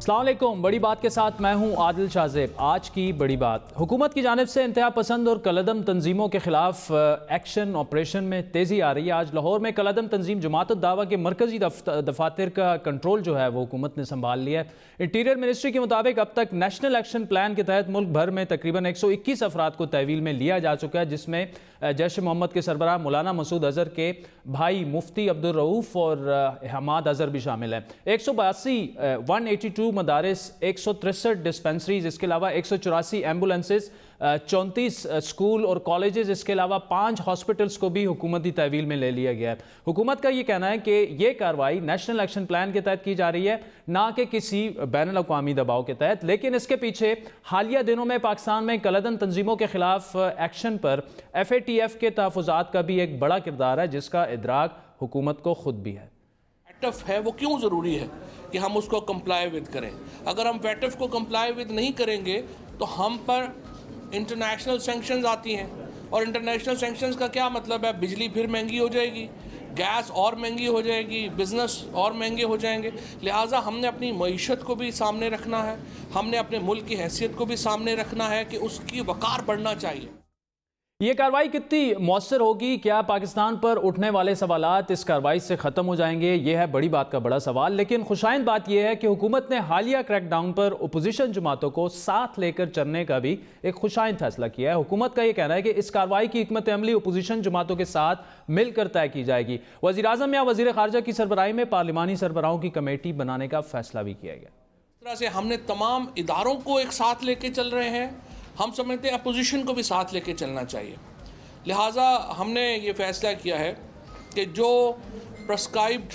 अस्सलाम वालेकुम। बड़ी बात के साथ मैं हूं आदिल शाहजेब। आज की बड़ी बात, हुकूमत की जानिब से इंतहा पसंद और कलअदम तंजीमों के खिलाफ एक्शन ऑपरेशन में तेज़ी आ रही है। आज लाहौर में कलअदम तंजीम जमात उद-दावा के मरकजी दफातर का कंट्रोल जो है वो हुकूमत ने संभाल लिया है। इंटीरियर मिनिस्ट्री के मुताबिक अब तक नेशनल एक्शन प्लान के तहत मुल्क भर में तकरीबन 121 अफराद को तहवील में लिया जा चुका है, जिसमें जैश मोहम्मद के सरबराह मौलाना मसूद अजहर के भाई मुफ्ती अब्दुल रऊफ़ और हमाद अजहर भी शामिल हैं। 182 मदारिस, 163 डिस्पेंसरीज, इसके अलावा 184 एम्बुलेंसेज, 34 स्कूल और कॉलेजेस, इसके अलावा 5 हॉस्पिटल्स को भी हुकूमती तहवील में ले लिया गया है। हुकूमत का ये कहना है कि ये कार्रवाई नेशनल एक्शन प्लान के तहत की जा रही है, ना कि किसी बैनुल अक़वामी दबाव के तहत। लेकिन इसके पीछे हालिया दिनों में पाकिस्तान में कलअदम तंजीमों के खिलाफ एक्शन पर FATF के तहफ़्फ़ुज़ात का भी एक बड़ा किरदार है, जिसका इदराक हुकूमत को खुद भी है। वेटफ है वो क्यों ज़रूरी है कि हम उसको कंप्लाई विद करें। अगर हम वेटफ को कंप्लाई विद नहीं करेंगे तो हम पर इंटरनेशनल सैंक्शंस आती हैं, और इंटरनेशनल सैंक्शंस का क्या मतलब है? बिजली फिर महंगी हो जाएगी, गैस और महंगी हो जाएगी, बिज़नेस और महंगे हो जाएंगे। लिहाजा हमने अपनी मईशत को भी सामने रखना है, हमने अपने मुल्क की हैसियत को भी सामने रखना है कि उसकी वक़ार बढ़ना चाहिए। ये कार्रवाई कितनी मौसर होगी? क्या पाकिस्तान पर उठने वाले सवालात इस कार्रवाई से ख़त्म हो जाएंगे? ये है बड़ी बात का बड़ा सवाल। लेकिन खुशाइंद बात यह है कि हुकूमत ने हालिया क्रैकडाउन पर अपोजिशन जमातों को साथ लेकर चलने का भी एक खुशाइंद फैसला किया है। हुकूमत का यह कहना है कि इस कार्रवाई की हिकमत अमली अपोजिशन जमातों के साथ मिलकर तय की जाएगी। वज़ीर-ए-आज़म या वज़ीर ख़ारजा की सरबराही में पार्लिमानी सरबराहों की कमेटी बनाने का फैसला भी किया गया। इस तरह से हमने तमाम इदारों को एक साथ लेके चल रहे हैं। हम समझते हैं अपोजिशन को भी साथ लेके चलना चाहिए। लिहाजा हमने ये फ़ैसला किया है कि जो प्रेस्क्राइब्ड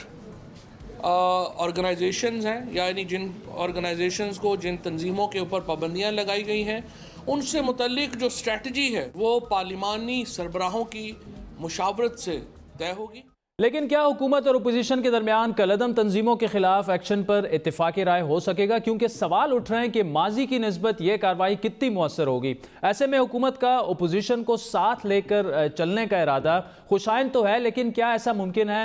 ऑर्गेनाइजेशंस हैं, यानी जिन ऑर्गेनाइजेशंस को, जिन तंजीमों के ऊपर पाबंदियां लगाई गई हैं, उनसे मुतल्लिक जो स्ट्रेटजी है वो पार्लिमानी सरबराहों की मुशावरत से तय होगी। लेकिन क्या हुकूमत और अपोजिशन के दरमियान कलअदम तंजीमों के खिलाफ एक्शन पर इत्तेफाक राय हो सकेगा? क्योंकि सवाल उठ रहे हैं कि माजी की निस्बत यह कार्रवाई कितनी मौसर होगी। ऐसे में हुकूमत का अपोजिशन को साथ लेकर चलने का इरादा खुशाइन तो है, लेकिन क्या ऐसा मुमकिन है?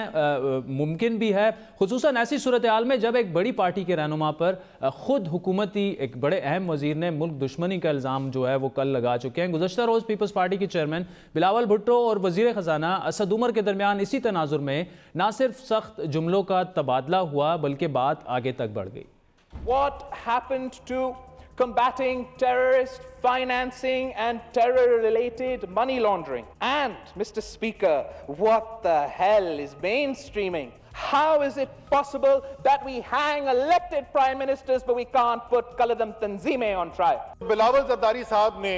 मुमकिन भी है, खुसूसन ऐसी सूरत हाल में जब एक बड़ी पार्टी के रहनुमा पर खुद हुकूमती एक बड़े अहम वजीर ने मुल्क दुश्मनी का इल्ज़ाम जो है वो कल लगा चुके हैं। गुज़श्ता रोज़ पीपल्स पार्टी के चेयरमैन बिलावल भुट्टो और वज़ीर ख़जाना असद उमर के दरमियान इसी तनाजुर में ना सिर्फ सख्त जुमलों का तबादला हुआ, बल्कि बात आगे तक बढ़ गई। What happened to combating terrorist financing and terror-related money laundering? And, Mr. Speaker, what the hell is mainstreaming? How is it possible that we hang elected prime ministers but we can't put Kaladdam Tanzeemeh on trial? Bilawal Zardari साहब ने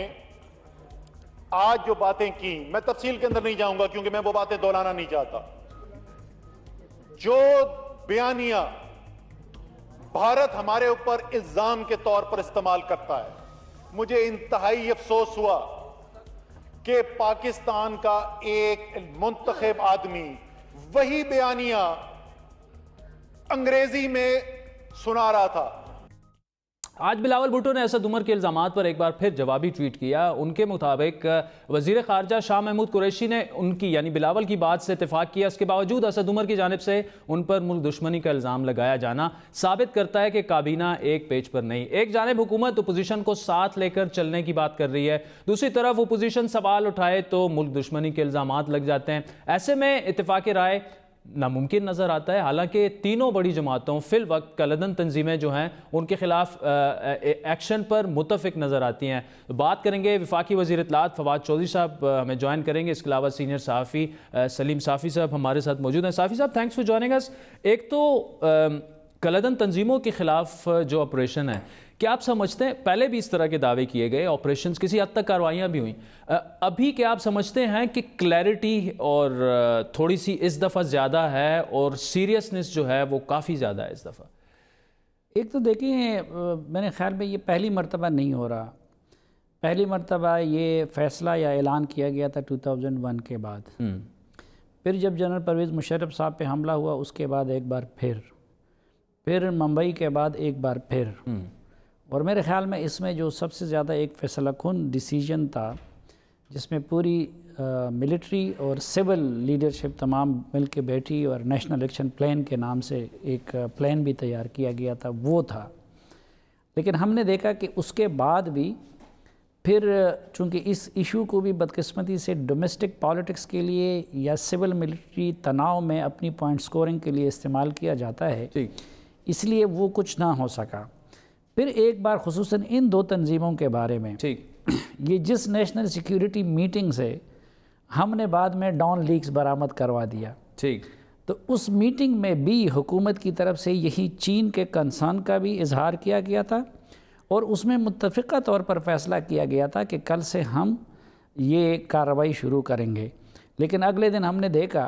आज जो बातें की, मैं तफसील के अंदर नहीं जाऊंगा क्योंकि मैं वो बातें दोहराना नहीं चाहता। जो बयानिया भारत हमारे ऊपर इल्जाम के तौर पर इस्तेमाल करता है, मुझे इंतहाई अफसोस हुआ कि पाकिस्तान का एक मुंतखब आदमी वही बयानिया अंग्रेजी में सुना रहा था। आज बिलावल भुट्टो ने असद उमर के इल्ज़ामात पर एक बार फिर जवाबी ट्वीट किया। उनके मुताबिक वज़ीर ख़ारजा शाह महमूद कुरैशी ने उनकी यानी बिलावल की बात से इत्तेफाक किया। इसके बावजूद असद उमर की जानिब से उन पर मुल्क दुश्मनी का इल्ज़ाम लगाया जाना साबित करता है कि काबीना एक पेज पर नहीं। एक जानिब हुकूमत अपोजिशन को साथ लेकर चलने की बात कर रही है, दूसरी तरफ अपोजिशन सवाल उठाए तो मुल्क दुश्मनी के इल्ज़ामात लग जाते हैं। ऐसे में इत्तेफाक राय नामुमकिन नज़र आता है। हालांकि तीनों बड़ी जमातों फिल वक्त कलअदम तंजीमें जो हैं उनके खिलाफ एक्शन पर मुतफ़िक नज़र आती हैं। बात करेंगे वफाकी वज़ीर इत्तलात फवाद चौधरी साहब हमें ज्वाइन करेंगे। इसके अलावा सीनियर सहाफ़ी सलीम साफ़ी साहब हमारे साथ मौजूद हैं। साफ़ी साहब, थैंक्स फॉर जॉइनिंग अस। एक तो कलअदम तंजीमों के ख़िलाफ़ जो ऑपरेशन है, क्या आप समझते हैं, पहले भी इस तरह के दावे किए गए, ऑपरेशंस किसी हद तक कार्रवाइयाँ भी हुई, अभी क्या आप समझते हैं कि क्लैरिटी और थोड़ी सी इस दफ़ा ज़्यादा है और सीरियसनेस जो है वो काफ़ी ज़्यादा है इस दफ़ा? एक तो देखिए, मेरे ख्याल में ये पहली मरतबा नहीं हो रहा। पहली मरतबा ये फ़ैसला या ऐलान किया गया था 2001 के बाद। फिर जब जनरल परवेज़ मुशर्रफ साहब पे हमला हुआ उसके बाद एक बार फिर मुंबई के बाद एक बार फिर। और मेरे ख़्याल में इसमें जो सबसे ज़्यादा एक फ़ैसलाकुन डिसीजन था, जिसमें पूरी मिलिट्री और सिविल लीडरशिप तमाम मिल के बैठी और नेशनल एक्शन प्लान के नाम से एक प्लान भी तैयार किया गया था, वो था लेकिन हमने देखा कि उसके बाद भी फिर चूँकि इस इशू को भी बदकिस्मती से डोमेस्टिक पॉलिटिक्स के लिए या सिविल मिलिट्री तनाव में अपनी पॉइंट स्कोरिंग के लिए इस्तेमाल किया जाता है, इसलिए वो कुछ ना हो सका। फिर एक बार खुसूसन इन दो तंजीमों के बारे में, ये जिस नेशनल सिक्योरिटी मीटिंग से हमने बाद में डॉन लीक्स बरामद करवा दिया, तो उस मीटिंग में भी हुकूमत की तरफ से यही चीन के कंसर्न का भी इजहार किया गया था और उसमें मुत्तफ़िक़ा तौर पर फ़ैसला किया गया था कि कल से हम ये कार्रवाई शुरू करेंगे। लेकिन अगले दिन हमने देखा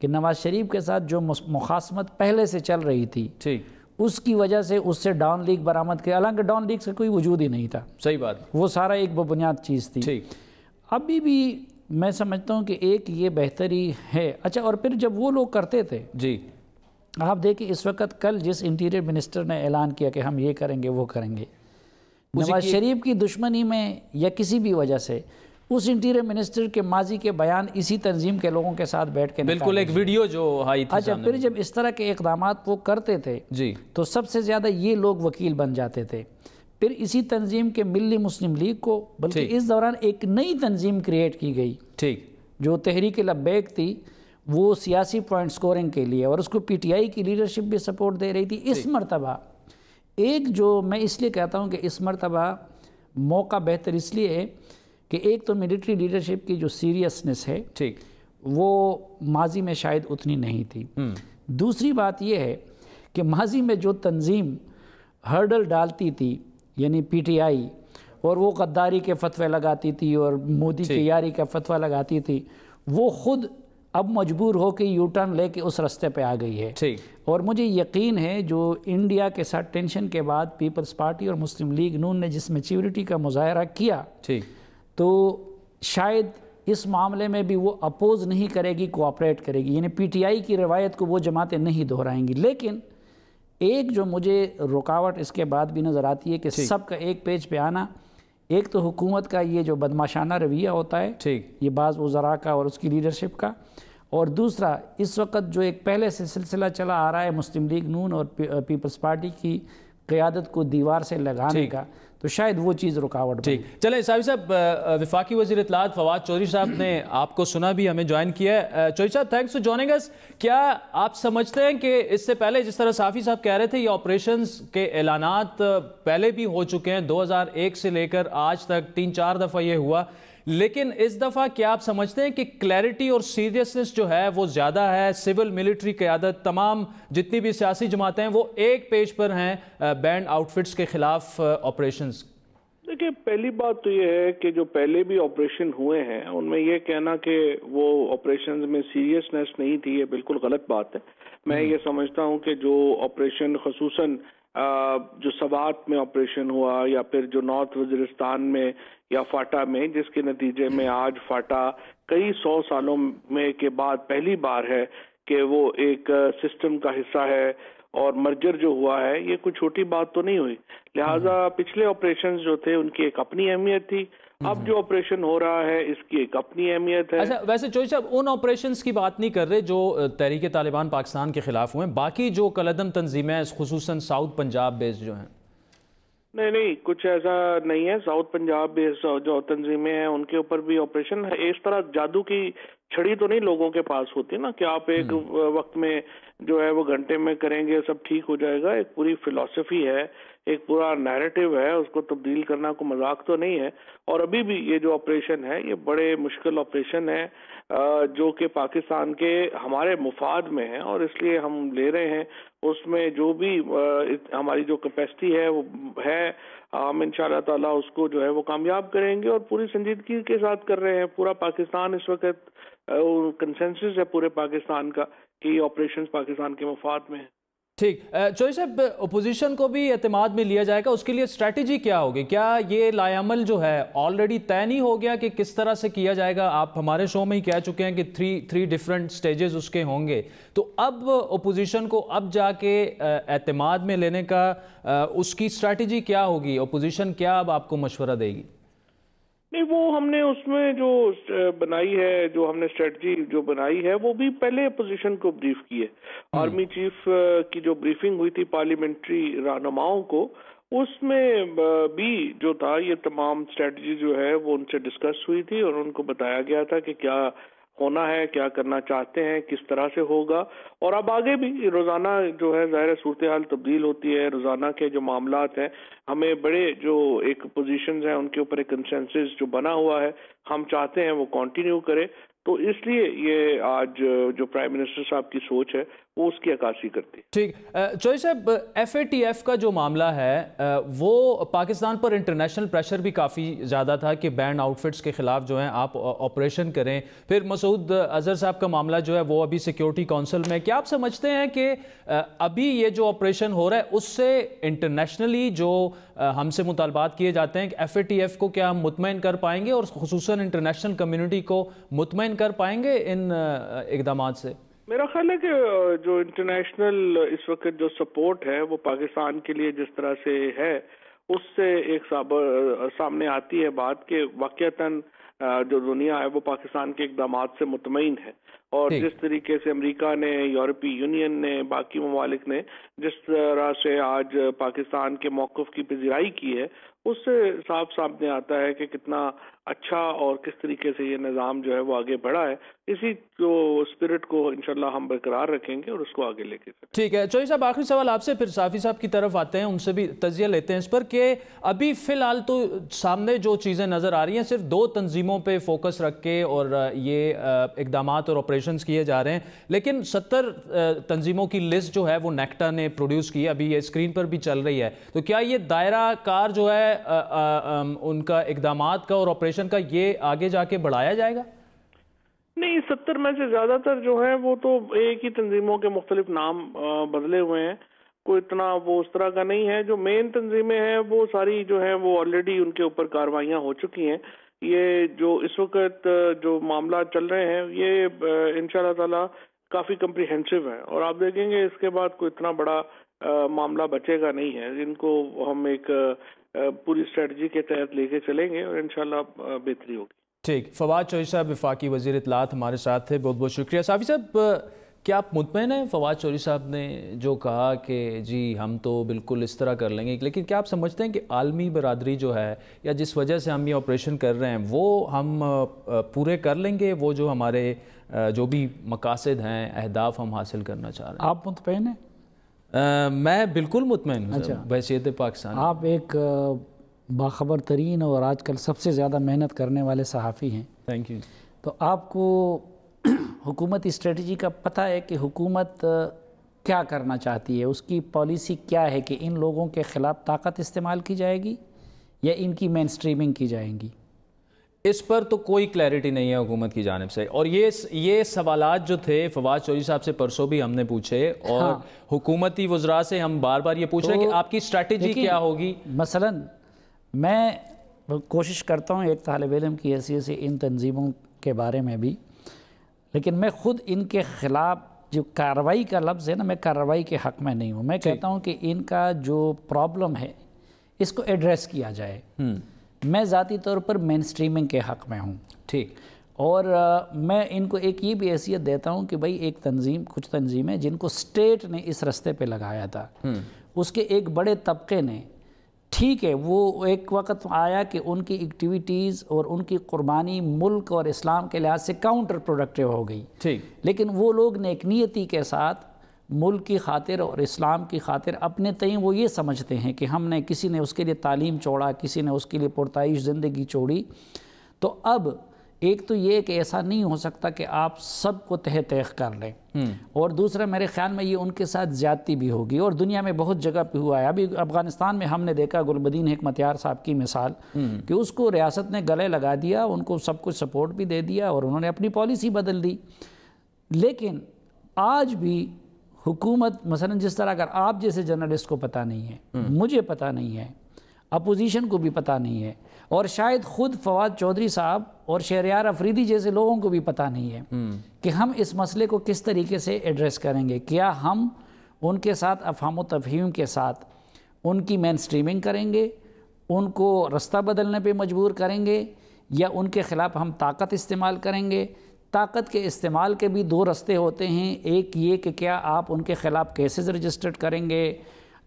कि नवाज़ शरीफ के साथ जो मुखासमत पहले से चल रही थी, उसकी वजह से उससे डॉन लीक बरामद किया, हालांकि डॉन लीक का कोई वजूद ही नहीं था। सही बात, वो सारा एक बुनियाद चीज़ थी। अभी भी मैं समझता हूँ कि एक ये बेहतरी है। अच्छा, और फिर जब वो लोग करते थे आप देखिए इस वक्त कल जिस इंटीरियर मिनिस्टर ने ऐलान किया कि हम ये करेंगे वो करेंगे, नवाज शरीफ की दुश्मनी में या किसी भी वजह से उस इंटीरियर मिनिस्टर के माजी के बयान इसी तंजीम के लोगों के साथ बैठ के बिल्कुल एक वीडियो जो आई थी। अच्छा, फिर जब इस तरह के इक़दाम वो करते थे तो सबसे ज़्यादा ये लोग वकील बन जाते थे। फिर इसी तंजीम के मिल्ली मुस्लिम लीग को, बल्कि इस दौरान एक नई तंजीम क्रिएट की गई जो तहरीक लब्बैक थी, वो सियासी पॉइंट स्कोरिंग के लिए, और उसको PTI की लीडरशिप भी सपोर्ट दे रही थी। इस मरतबा एक जो मैं इसलिए कहता हूँ कि इस मरतबा मौका बेहतर इसलिए है कि एक तो मिलिट्री लीडरशिप की जो सीरियसनेस है वो माजी में शायद उतनी नहीं थी। दूसरी बात यह है कि माजी में जो तंजीम हर्डल डालती थी यानी PTI, और वो गद्दारी के फतवे लगाती थी और मोदी की यारी का फतवा लगाती थी, वो खुद अब मजबूर हो के यू टर्न लेके उस रास्ते पे आ गई है। और मुझे यकीन है जो इंडिया के साथ टेंशन के बाद पीपल्स पार्टी और मुस्लिम लीग नून ने जिस मैच्योरिटी का मुजाहरा किया, तो शायद इस मामले में भी वो अपोज नहीं करेगी, कोऑपरेट करेगी, यानी PTI की रवायत को वो जमातें नहीं दोहराएंगी। लेकिन एक जो मुझे रुकावट इसके बाद भी नज़र आती है कि सबका एक पेज पे आना, एक तो हुकूमत का ये जो बदमाशाना रवैया होता है, ये बाज़ वज़रा का और उसकी लीडरशिप का, और दूसरा इस वक्त जो एक पहले से सिलसिला चला आ रहा है मुस्लिम लीग नून और पीपल्स पार्टी की क़यादत को दीवार से लगाने का, तो शायद वो चीज़ रुकावट। चलें साहिब साहब, वफाकी वज़ीर इत्तलात फवाद चौधरी साहब ने आपको सुना भी, हमें ज्वाइन किया है। चौधरी साहब, थैंक्स फॉर जॉइनिंग अस। क्या आप समझते हैं कि इससे पहले जिस तरह साफ़ी साहब कह रहे थे, ये ऑपरेशंस के ऐलानात पहले भी हो चुके हैं, 2001 से लेकर आज तक 3-4 दफ़ा ये हुआ, लेकिन इस दफ़ा क्या आप समझते हैं कि क्लैरिटी और सीरियसनेस जो है वो ज़्यादा है, सिविल मिलिट्री क़यादत, तमाम जितनी भी सियासी जमातें हैं वो एक पेज पर हैं बैंड आउटफिट्स के ख़िलाफ़ ऑपरेशंस? देखिए, पहली बात तो ये है कि जो पहले भी ऑपरेशन हुए हैं उनमें ये कहना कि वो ऑपरेशंस में सीरियसनेस नहीं थी, ये बिल्कुल गलत बात है। मैं ये समझता हूँ कि जो ऑपरेशन खसूसन जो सवात में ऑपरेशन हुआ या फिर जो नॉर्थ वजीरिस्तान में या फाटा में, जिसके नतीजे में आज फाटा कई 100 सालों में के बाद पहली बार है कि वो एक सिस्टम का हिस्सा है और मर्जर जो हुआ है, ये कोई छोटी बात तो नहीं हुई। लिहाजा पिछले ऑपरेशंस जो थे उनकी एक अपनी अहमियत थी, अब जो ऑपरेशन हो रहा है इसकी एक अपनी अहमियत है। अच्छा, वैसे चौधरी साहब उन ऑपरेशंस की बात नहीं कर रहे जो तहरीक तालिबान पाकिस्तान के खिलाफ हुए, बाकी जो कलदम तंजीमें हैं खुसूसन साउथ पंजाब बेस्ड जो हैं? नहीं, कुछ ऐसा नहीं है। साउथ पंजाब बेस्ड जो तंजीमें हैं उनके ऊपर भी ऑपरेशन है। इस तरह जादू की छड़ी तो नहीं लोगों के पास होती ना कि आप एक वक्त में जो है वो घंटे में करेंगे सब ठीक हो जाएगा। एक पूरी फिलॉसफी है, एक पूरा नैरेटिव है, उसको तब्दील करना कोई मजाक तो नहीं है। और अभी भी ये जो ऑपरेशन है ये बड़े मुश्किल ऑपरेशन है जो कि पाकिस्तान के हमारे मुफाद में है और इसलिए हम ले रहे हैं। उसमें जो भी हमारी जो कैपेसिटी है वो है, हम इंशाअल्लाह ताला उसको जो है वो कामयाब करेंगे और पूरी संजीदगी के साथ कर रहे हैं। पूरा पाकिस्तान इस वक्त कंसेंसस है पूरे पाकिस्तान का कि ये ऑपरेशंस पाकिस्तान के मफाद में है। ठीक, चौधरी साहब ओपोजिशन को भी एतमाद में लिया जाएगा, उसके लिए स्ट्रेटजी क्या होगी? क्या ये लायामल जो है ऑलरेडी तय नहीं हो गया कि किस तरह से किया जाएगा? आप हमारे शो में ही कह चुके हैं कि थ्री डिफरेंट स्टेजेस उसके होंगे, तो अब ओपोजिशन को अब जाके एतमाद में लेने का उसकी स्ट्रेटजी क्या होगी? ओपोजिशन क्या अब आपको मशवरा देगी? नहीं, वो हमने उसमें जो बनाई है, जो हमने स्ट्रेटजी जो बनाई है वो भी पहले अपोजिशन को ब्रीफ की है। आर्मी चीफ की जो ब्रीफिंग हुई थी पार्लियामेंट्री रहनुमाओं को, उसमें भी जो था ये तमाम स्ट्रेटजी जो है वो उनसे डिस्कस हुई थी और उनको बताया गया था कि क्या होना है, क्या करना चाहते हैं, किस तरह से होगा। और अब आगे भी रोज़ाना जो है ज़ाहिर सूरत हाल तब्दील होती है, रोज़ाना के जो मामलात हैं, हमें बड़े जो एक पोजीशंस हैं उनके ऊपर एक कंसेंसस जो बना हुआ है हम चाहते हैं वो कंटिन्यू करे। तो इसलिए ये आज जो प्राइम मिनिस्टर साहब की सोच है वो उसकी अक्कासी करती है। ठीक, चौधरी साहब, FATF का जो मामला है वो पाकिस्तान पर इंटरनेशनल प्रेशर भी काफ़ी ज़्यादा था कि बैंड आउटफिट्स के ख़िलाफ़ जो है आप ऑपरेशन करें। फिर मसूद अजहर साहब का मामला जो है वो अभी सिक्योरिटी काउंसिल में। क्या आप समझते हैं कि अभी ये जो ऑपरेशन हो रहा है उससे इंटरनेशनली जो हमसे मुतालबात किए जाते हैं कि FATF को क्या हम मुतमईन कर पाएंगे और खुसूसन इंटरनेशनल कम्युनिटी को मुतमईन कर पाएंगे इन इक़दामात से? मेरा ख्याल है कि जो इंटरनेशनल इस वक्त जो सपोर्ट है वो पाकिस्तान के लिए जिस तरह से है उससे एक सामने आती है बात कि वाक़ईतन जो दुनिया है वो पाकिस्तान के इक़दामात से मुतमईन है। और जिस तरीके से अमेरिका ने, यूरोपीय यूनियन ने, बाकी ममालिक ने जिस तरह से आज पाकिस्तान के मौक़िफ़ की पज़ीराई की है उससे साफ सामने आता है कि कितना अच्छा और किस तरीके से ये निज़ाम जो है वो आगे बढ़ा है। इसी जो स्पिरिट को इंशाल्लाह हम बरकरार रखेंगे और उसको आगे लेके चलेंगे। ठीक है चौधरी साहब, आखिरी सवाल आपसे, फिर साफ़ी साहब की तरफ आते हैं, उनसे भी तजिया लेते हैं इस पर कि अभी फ़िलहाल तो सामने जो चीज़ें नज़र आ रही हैं सिर्फ 2 तंजीमों पर फोकस रख के और ये इक़दामात और ऑपरेशन किए जा रहे हैं, लेकिन 70 तंजीमों की लिस्ट जो है वो नेक्टा ने प्रोड्यूस की, अभी ये स्क्रीन पर भी चल रही है। तो क्या ये दायरा कार जो है उनका इक़दामात का और ऑपरेशन का ये आगे जाके बढ़ाया जाएगा? नहीं, 70 में से ज़्यादातर जो है वो तो एक ही तंजीमों के मुख्तलिफ नाम बदले हुए हैं, कोई इतना वो उस तरह का नहीं है। जो मेन तंजीमें हैं वो सारी जो है वो ऑलरेडी उनके ऊपर कार्रवाइयाँ हो चुकी हैं। ये जो इस वक्त जो मामला चल रहे हैं ये इंशाल्लाह ताला काफ़ी कम्प्रिहेंसिव है और आप देखेंगे इसके बाद कोई इतना बड़ा मामला बचेगा नहीं है। इनको हम एक पूरी स्ट्रेटजी के तहत लेके चलेंगे और इंशाल्लाह बेहतरी होगी। ठीक, फवाद चौधरी साहब वफाकी वज़ीर इत्तलात हमारे साथ थे, बहुत बहुत शुक्रिया। साफ़ी साहब, क्या आप मुतमईन हैं? फवाद चौधरी साहब ने जो कहा कि जी हम तो बिल्कुल इस तरह कर लेंगे, लेकिन क्या आप समझते हैं कि आलमी बरादरी जो है या जिस वजह से हम ये ऑपरेशन कर रहे हैं वो हम पूरे कर लेंगे, वो जो हमारे जो भी मकासद हैं, अहदाफ हम हासिल करना चाह रहे हैं? आप मुतमईन हैं? मैं बिल्कुल मुतमईन हूँ। अच्छा, बहसीयत पाकिस्तान आप एक बाखबर तरीन और आजकल सबसे ज़्यादा मेहनत करने वाले सहाफ़ी हैं। Thank you. तो आपको हुकूमती स्ट्रेटजी का पता है कि हुकूमत क्या करना चाहती है, उसकी पॉलिसी क्या है कि इन लोगों के ख़िलाफ़ ताकत इस्तेमाल की जाएगी या इनकी मेन स्ट्रीमिंग की जाएंगी? इस पर तो कोई क्लैरिटी नहीं है हुकूमत की जानिब से। और ये सवालात जो थे फवाद चौधरी साहब से परसों भी हमने पूछे और हाँ। हुकूमती वज़रा से हम बार बार ये पूछ रहे हैं कि आपकी स्ट्रैटेजी क्या होगी। मसलन मैं कोशिश करता हूँ एक तालिब इल्म की हैसियत से इन तंजीमों के बारे में भी, लेकिन मैं ख़ुद इनके ख़िलाफ़ जो कार्रवाई का लफ्ज़ है ना, मैं कार्रवाई के हक़ में नहीं हूँ। मैं कहता हूँ कि इनका जो प्रॉब्लम है इसको एड्रेस किया जाए। मैं ज़ाती तौर पर मेन स्ट्रीमिंग के हक़ में हूँ। ठीक। और मैं इनको एक ये भी हैसियत देता हूँ कि भाई एक तंजीम, कुछ तंजीमें जिनको स्टेट ने इस रस्ते पे लगाया था, उसके एक बड़े तबके ने, ठीक है वो एक वक्त आया कि उनकी एक्टिविटीज़ और उनकी कुर्बानी मुल्क और इस्लाम के लिहाज से काउंटर प्रोडक्टिव हो गई। ठीक। लेकिन वो लोग नेकनीयती के साथ मुल्क की खातिर और इस्लाम की खातिर अपने तय वो ये समझते हैं कि हमने, किसी ने उसके लिए तालीम छोड़ा, किसी ने उसके लिए पुरताइश ज़िंदगी छोड़ी। तो अब एक तो ये कि ऐसा नहीं हो सकता कि आप सबको तह तह कर लें, और दूसरा मेरे ख्याल में ये उनके साथ ज़्यादती भी होगी और दुनिया में बहुत जगह पे हुआ है। अभी अफ़गानिस्तान में हमने देखा गुलबदीन हिकमतयार साहब की मिसाल कि उसको रियासत ने गले लगा दिया, उनको सब कुछ सपोर्ट भी दे दिया और उन्होंने अपनी पॉलिसी बदल दी। लेकिन आज भी हुकूमत, मसलन जिस तरह अगर आप जैसे जर्नलिस्ट को पता नहीं है, मुझे पता नहीं है, अपोजिशन को भी पता नहीं है, और शायद ख़ुद फवाद चौधरी साहब और शहरयार अफरीदी जैसे लोगों को भी पता नहीं है कि हम इस मसले को किस तरीके से एड्रेस करेंगे। क्या हम उनके साथ अफ़हाम तफ़हीम के साथ उनकी मेन स्ट्रीमिंग करेंगे, उनको रास्ता बदलने पे मजबूर करेंगे, या उनके ख़िलाफ़ हम ताकत इस्तेमाल करेंगे? ताकत के इस्तेमाल के भी 2 रास्ते होते हैं। एक ये कि क्या आप उनके ख़िलाफ़ केसेस रजिस्टर्ड करेंगे,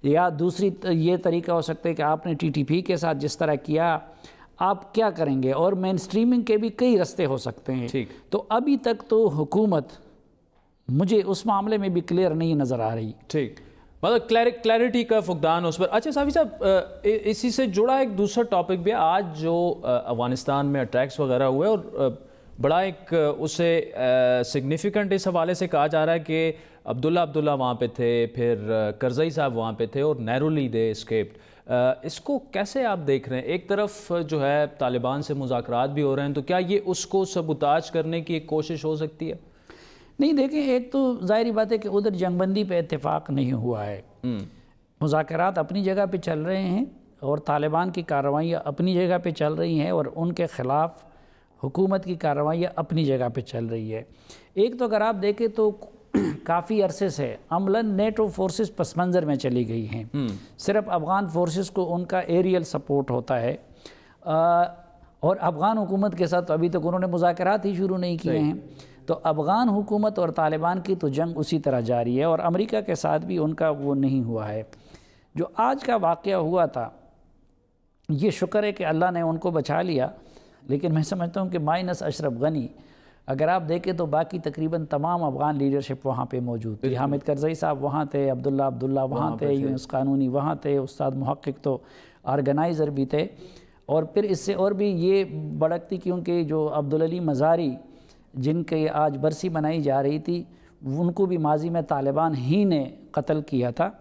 या दूसरी ये तरीका हो सकता है कि आपने TTP के साथ जिस तरह किया आप क्या करेंगे, और मेन स्ट्रीमिंग के भी कई रास्ते हो सकते हैं। ठीक। तो अभी तक तो हुकूमत मुझे उस मामले में भी क्लियर नहीं नज़र आ रही। ठीक, मतलब क्लैरिटी का फुकदान उस पर। अच्छा साफी साहब, इसी से जुड़ा एक दूसरा टॉपिक भी है। आज जो अफगानिस्तान में अटैक्स वगैरह हुए और बड़ा एक उसे सिग्निफिकेंट इस हवाले से कहा जा रहा है कि अब्दुल्ला वहाँ पे थे, फिर करज़ई साहब वहाँ पे थे और नैरोली दे एस्केप्ड। इसको कैसे आप देख रहे हैं? एक तरफ जो है तालिबान से मुज़ाकरात भी हो रहे हैं, तो क्या ये उसको सबूताज करने की एक कोशिश हो सकती है? नहीं, देखें, एक तो ज़ाहिरी बात है कि उधर जंगबंदी पे इत्तेफाक नहीं हुआ है। मुज़ाकरात अपनी जगह पे चल रहे हैं और तालिबान की कार्रवाइयाँ अपनी जगह पे चल रही हैं और उनके ख़िलाफ़ हुकूमत की कार्रवाइयाँ अपनी जगह पे चल रही है। एक तो अगर आप देखें तो काफ़ी अरसे से अमलन नेटो फोर्सेस पस मंज़र में चली गई हैं। सिर्फ अफ़गान फोर्सेस को उनका एरियल सपोर्ट होता है और अफ़गान हुकूमत के साथ तो अभी तक उन्होंने मुज़ाकरात ही शुरू नहीं किए हैं। तो अफ़गान हुकूमत और तालिबान की तो जंग उसी तरह जारी है और अमेरिका के साथ भी उनका वो नहीं हुआ है। जो आज का वाक़या हुआ था, ये शुक्र है कि अल्लाह ने उनको बचा लिया, लेकिन मैं समझता हूँ कि माइनस अशरफ गनी, अगर आप देखें तो बाकी तकरीबन तमाम अफ़गान लीडरशिप वहाँ पे मौजूद थी। हामिद करज़ई साहब वहाँ थे, अब्दुल्ला वहाँ थे, यूनुस कानूनी वहाँ थे, उस्ताद मुहक्किक तो ऑर्गेनाइज़र भी थे। और फिर इससे और भी ये बढ़ती, क्योंकि जो अब्दुल अली मज़ारी जिनके आज बरसी मनाई जा रही थी, उनको भी माजी में तालिबान ही ने कत्ल किया था।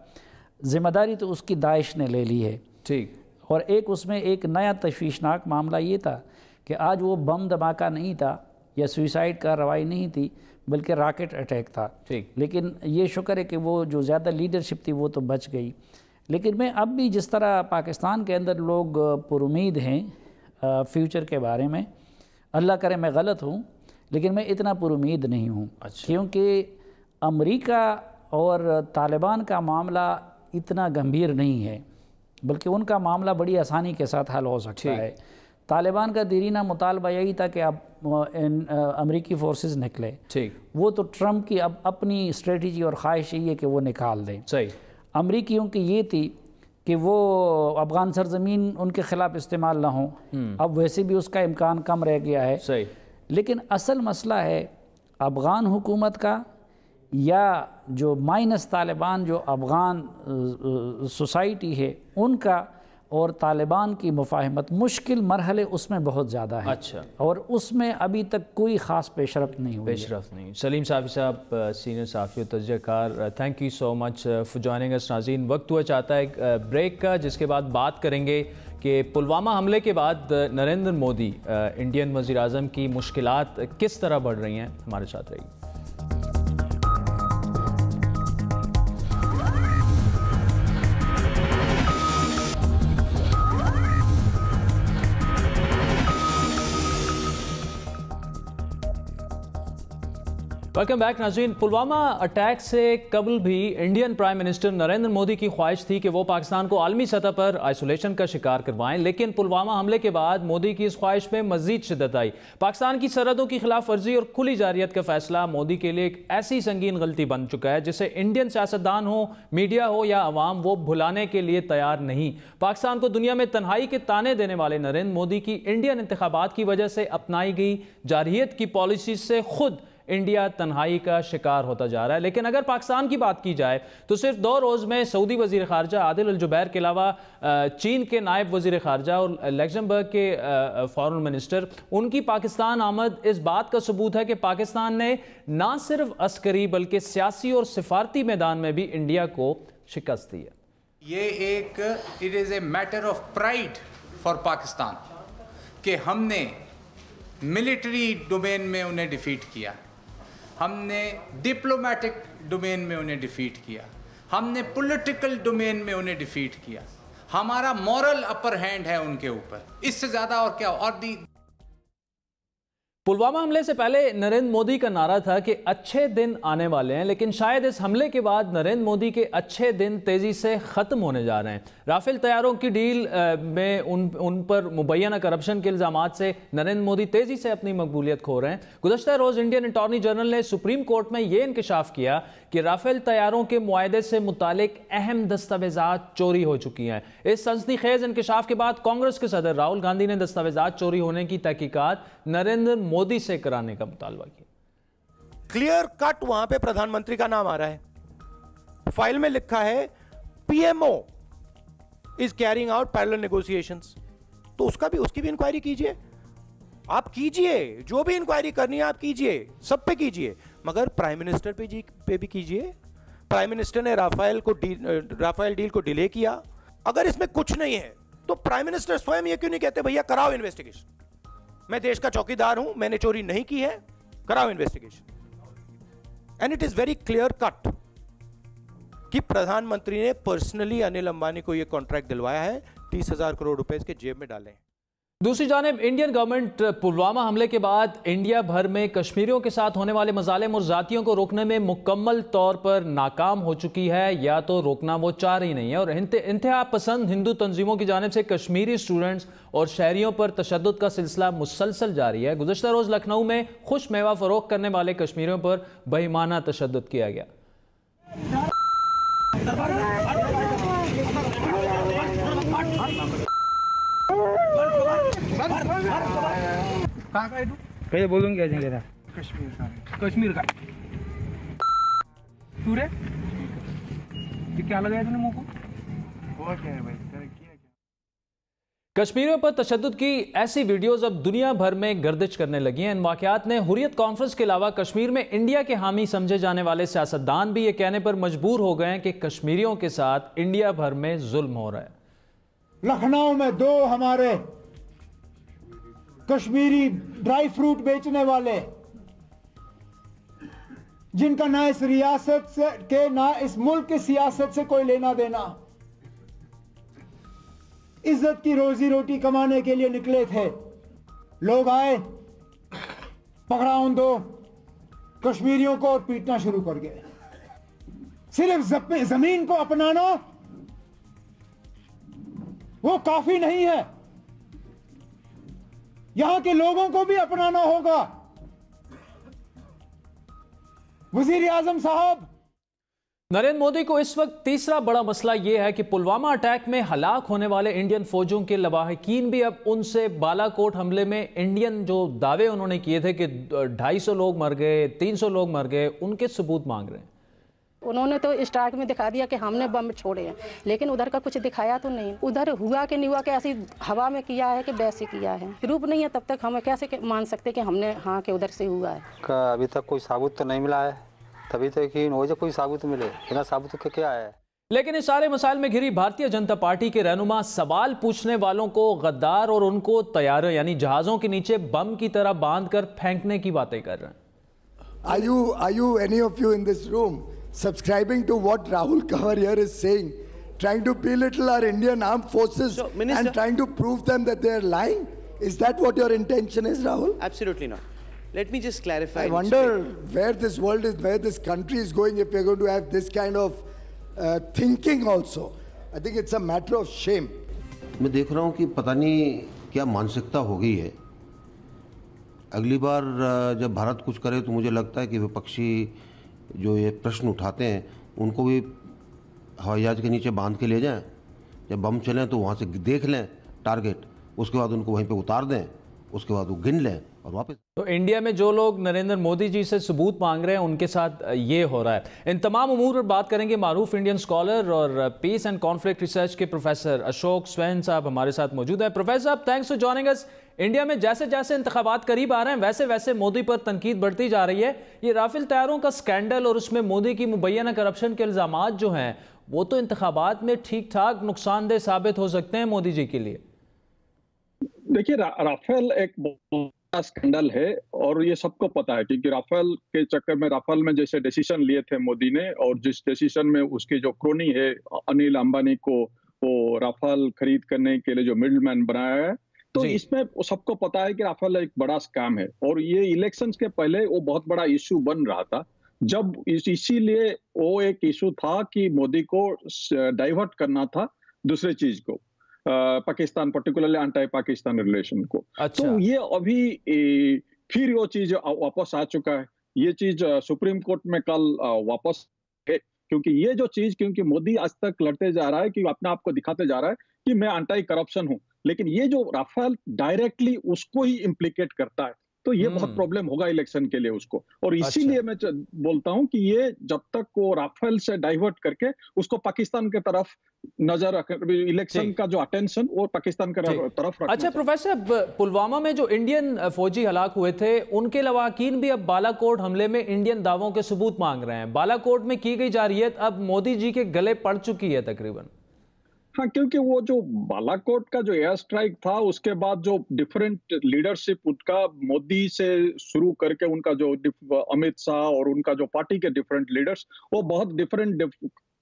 ज़िम्मेदारी तो उसकी दाइश ने ले ली है। ठीक। और एक उसमें एक नया तशवीशनाक मामला ये था कि आज वो बम धमाका नहीं था या सुइसाइड कार्रवाई नहीं थी, बल्कि रॉकेट अटैक था। ठीक। लेकिन ये शुक्र है कि वो जो ज़्यादा लीडरशिप थी वो तो बच गई। लेकिन मैं अब भी जिस तरह पाकिस्तान के अंदर लोग पुरुमीद हैं फ्यूचर के बारे में, अल्लाह करे मैं गलत हूँ, लेकिन मैं इतना पुरुमीद नहीं हूँ। अच्छा। क्योंकि अमेरिका और तालिबान का मामला इतना गंभीर नहीं है, बल्कि उनका मामला बड़ी आसानी के साथ हल हो सकता है। तालिबान का दीरीना मुतालबा यही था कि अब अमेरिकी फोर्सेस निकले। ठीक। वो तो ट्रंप की अब अपनी स्ट्रेटजी और ख्वाहिश ये है कि वो निकाल दें। सही। अमरीकियों की ये थी कि वो अफ़गान सरजमीन उनके ख़िलाफ़ इस्तेमाल ना हो। अब वैसे भी उसका इम्कान कम रह गया है। सही। लेकिन असल मसला है अफ़गान हुकूमत का या जो माइनस तालिबान जो अफ़गान सोसाइटी है उनका, और तालिबान की मुफाहमत मुश्किल मरहले उसमें बहुत ज़्यादा है। अच्छा। और उसमें अभी तक कोई ख़ास पेशरफ्त नहीं हुई। पेशरफ्त नहीं। सलीम साफ़ी साहब, सीनियर साफ़ी और तजज़ियाकार, thank you so much for joining us. नाज़रीन, वक्त हुआ चाहता है एक ब्रेक का, जिसके बाद बात करेंगे कि पुलवामा हमले के बाद नरेंद्र मोदी इंडियन वज़ीर-ए-आज़म की मुश्किलात किस तरह बढ़ रही हैं। हमारे साथ रहिए। वेलकम बैक नाज़रीन। पुलवामा अटैक से कबल भी Indian prime minister Narendra Modi की ख्वाहिश थी कि वो पाकिस्तान को आलमी सतह पर आइसोलेशन का शिकार करवाएं, लेकिन पुलवामा हमले के बाद मोदी की इस ख्वाहिश में मजीद शिद्दत आई। पाकिस्तान की सरहदों की खिलाफ वर्जी और खुली जारियत का फैसला मोदी के लिए एक ऐसी संगीन गलती बन चुका है जिसे इंडियन सियासतदान हो, मीडिया हो या अवाम, वो भुलाने के लिए तैयार नहीं। पाकिस्तान को दुनिया में तन्हाई के ताने देने वाले नरेंद्र मोदी की इंडियन इंतखाबात की वजह से अपनाई गई जारहियत की पॉलिसी से खुद इंडिया तन्हाई का शिकार होता जा रहा है। लेकिन अगर पाकिस्तान की बात की जाए तो सिर्फ 2 रोज़ में सऊदी वज़ीर ख़ारजा आदिल अल जुबैर के अलावा चीन के नायब वज़ीर ख़ारजा और लग्जमबर्ग के फॉरेन मिनिस्टर, उनकी पाकिस्तान आमद इस बात का सबूत है कि पाकिस्तान ने ना सिर्फ अस्करी बल्कि सियासी और सिफारती मैदान में भी इंडिया को शिकस्त दी है। ये it is a matter of pride for Pakistan कि हमने मिलिट्री डोमेन में उन्हें डिफीट किया, हमने डिप्लोमेटिक डोमेन में उन्हें डिफीट किया, हमने पॉलिटिकल डोमेन में उन्हें डिफीट किया। हमारा मॉरल अपर हैंड है उनके ऊपर, इससे ज़्यादा और क्या। और पुलवामा हमले से पहले नरेंद्र मोदी का नारा था कि अच्छे दिन आने वाले हैं, लेकिन शायद इस हमले के बाद नरेंद्र मोदी के अच्छे दिन तेजी से खत्म होने जा रहे हैं। राफेल तैयारों की डील में उन पर मुबैना करप्शन के इल्जामात से नरेंद्र मोदी तेजी से अपनी मकबूलियत खो रहे हैं। गुज़श्ता रोज इंडियन अटॉर्नी जनरल ने सुप्रीम कोर्ट में यह इंकशाफ किया कि राफेल तैयारों के मुआहदे से मुतालिक अहम दस्तावेजात चोरी हो चुकी हैं। इस सनसनीखेज इंकशाफ के बाद कांग्रेस के सदर राहुल गांधी ने दस्तावेजात चोरी होने की तहकीकात नरेंद्र मोदी से कराने का मुतालबा किया। क्लियर कट वहां पे प्रधानमंत्री का नाम आ रहा है, फाइल में लिखा है PMO is carrying out parallel negotiations. तो उसकी भी इंक्वायरी कीजिए, आप कीजिए, जो भी इंक्वायरी करनी है आप कीजिए, सब पे कीजिए, मगर प्राइम मिनिस्टर पे भी कीजिए। प्राइम मिनिस्टर ने राफेल डील को डिले किया। अगर इसमें कुछ नहीं है तो प्राइम मिनिस्टर स्वयं ये क्यों नहीं कहते भैया कराओ इन्वेस्टिगेशन, मैं देश का चौकीदार हूं, मैंने चोरी नहीं की है, कराओ investigation. And it is very clear cut कि प्रधानमंत्री ने पर्सनली अनिल अंबानी को यह कॉन्ट्रैक्ट दिलवाया है, 30,000 करोड़ रुपए इसके जेब में डाले हैं। दूसरी जानिब इंडियन गवर्नमेंट पुलवामा हमले के बाद इंडिया भर में कश्मीरियों के साथ होने वाले मजालिम और जातियों को रोकने में मुकम्मल तौर पर नाकाम हो चुकी है, या तो रोकना वो चाह रही नहीं है। और इंतहा पसंद हिंदू तंजीमों की जानिब से कश्मीरी स्टूडेंट्स और शहरियों पर तशद्दुद का सिलसिला मुसलसल जारी है। गुज़श्ता रोज लखनऊ में खुश मेवा फरोख्त करने वाले कश्मीरियों पर बेईमाना तशद्दुद किया गया। कैसे बोलूँ क्या जगह था? कश्मीर का तू रे ये क्या लगाया तूने मुंह को? वो क्या है भाई, कश्मीरियों पर तशद्दुद की ऐसी वीडियोस अब दुनिया भर में गर्दिश करने लगी हैं। इन वाक़यात ने हुर्रियत कॉन्फ्रेंस के अलावा कश्मीर में इंडिया के हामी समझे जाने वाले सियासतदान भी ये कहने पर मजबूर हो गए हैं कि कश्मीरियों के साथ इंडिया भर में जुल्म हो रहा है। लखनऊ में 2 हमारे कश्मीरी ड्राई फ्रूट बेचने वाले, जिनका ना इस रियासत से के ना इस मुल्क की सियासत से कोई लेना देना, इज्जत की रोजी रोटी कमाने के लिए निकले थे। लोग आए, पकड़ा उन 2 कश्मीरियों को और पीटना शुरू कर गए। सिर्फ जमीन को अपनाना वो काफी नहीं है, यहां के लोगों को भी अपनाना होगा। वजीर आजम साहब, नरेंद्र मोदी को इस वक्त तीसरा बड़ा मसला यह है कि पुलवामा अटैक में हलाक होने वाले इंडियन फौजियों के लवाहिकीन भी अब उनसे बालाकोट हमले में इंडियन जो दावे उन्होंने किए थे कि 250 लोग मर गए, 300 लोग मर गए, उनके सबूत मांग रहे हैं। उन्होंने तो स्टार्ट में दिखा दिया कि हमने बम छोड़े हैं, लेकिन उधर का कुछ दिखाया तो नहीं। उधर हुआ कि नहीं हुआ कि ऐसी हवा में किया है कि वैसे किया है, प्रूफ नहीं है, तब तक हम कैसे मान सकते कि हमने हाँ कि उधर से हुआ है। अभी तक कोई साबुत तो नहीं मिला है, तभी तो यकीन हो जाए कोई साबुत मिले, बिना साबुत के क्या है। लेकिन इस सारे मसाइल में घिरी भारतीय जनता पार्टी के रहनुमा सवाल पूछने वालों को गद्दार और उनको तैयारों यानी जहाजों के नीचे बम की तरह बांधकर फेंकने की बातें कर रहे हैं। Are you any of you in this room subscribing to what Rahul Kanwar here is saying, trying to belittle our Indian armed forces and trying to prove them that they are lying? Is that what your intention is, Rahul? Absolutely not. Let me just clarify. I wonder where this world is, where this country is going if we're going to have this kind of thinking also. I think it's a matter of shame. मैं देख रहा हूँ कि पता नहीं क्या मानसिकता हो गई है। अगली बार जब भारत कुछ करे तो मुझे लगता है कि विपक्षी जो ये प्रश्न उठाते हैं उनको भी हवाई जहाज के नीचे बांध के ले जाएं, जब बम चलें तो वहाँ से देख लें टारगेट, उसके बाद उनको वहीं पे उतार दें, उसके बाद वो गिन लें और वापस। तो इंडिया में जो लोग नरेंद्र मोदी जी से सबूत मांग रहे हैं उनके साथ ये हो रहा है। इन तमाम उमूर पर बात करेंगे मारूफ इंडियन स्कॉलर और पीस एंड कॉन्फ्लिक्ट रिसर्च के प्रोफेसर अशोक स्वैन साहब हमारे साथ मौजूद है। प्रोफेसर साहब, thanks for joining us. India में जैसे जैसे इंतखाबात करीब आ रहे हैं वैसे वैसे मोदी पर तनकीद बढ़ती जा रही है। ये राफेल तैयारों का स्कैंडल और उसमें मोदी की मुबैना करप्शन के इल्जामात जो हैं वो तो इंतखाबात में ठीक ठाक नुकसानदेह साबित हो सकते हैं मोदी जी के लिए। देखिए, राफेल एक बड़ा स्कैंडल है और ये सबको पता है, क्योंकि राफेल के चक्कर में, राफेल में जैसे डिसीजन लिए थे मोदी ने और जिस डिसीजन में उसकी जो क्रोनी है अनिल अंबानी को वो राफेल खरीद करने के लिए जो मिडलमैन बनाया है, तो इसमें सबको पता है कि राफेल एक बड़ा स्कैम है और ये इलेक्शंस के पहले वो बहुत बड़ा इश्यू बन रहा था। जब इसीलिए वो एक इशू था कि मोदी को डाइवर्ट करना था दूसरे चीज को, Pakistan, particularly anti Pakistan relation को। अच्छा। तो ये अभी फिर वो चीज वापस आ चुका है। ये चीज सुप्रीम कोर्ट में कल वापस है, क्योंकि ये जो चीज, क्योंकि मोदी आज तक लड़ते जा रहा है कि अपने आप को दिखाते जा रहा है कि मैं एंटी करप्शन हूं, लेकिन ये जो राफेल डायरेक्टली उसको ही इम्प्लीकेट करता है, तो ये बहुत प्रॉब्लम होगा इलेक्शन के लिए उसको। और इसीलिए मैं बोलता हूं कि ये जब तक वो राफेल से डाइवर्ट करके उसको पाकिस्तान के तरफ नजर रख, इलेक्शन का जो अटेंशन वो पाकिस्तान की तरफ रखना। अच्छा प्रोफेसर, पुलवामा में जो इंडियन फौजी हलाक हुए थे उनके लवाकिन भी अब बालाकोट हमले में इंडियन दावों के सबूत मांग रहे हैं। बालाकोट में की गई जारियत अब मोदी जी के गले पड़ चुकी है तकरीबन। हाँ, क्योंकि वो जो बालाकोट का जो एयर स्ट्राइक था उसके बाद जो डिफरेंट लीडरशिप उनका मोदी से शुरू करके उनका जो अमित शाह और उनका जो पार्टी के डिफरेंट लीडर्स, वो बहुत डिफरेंट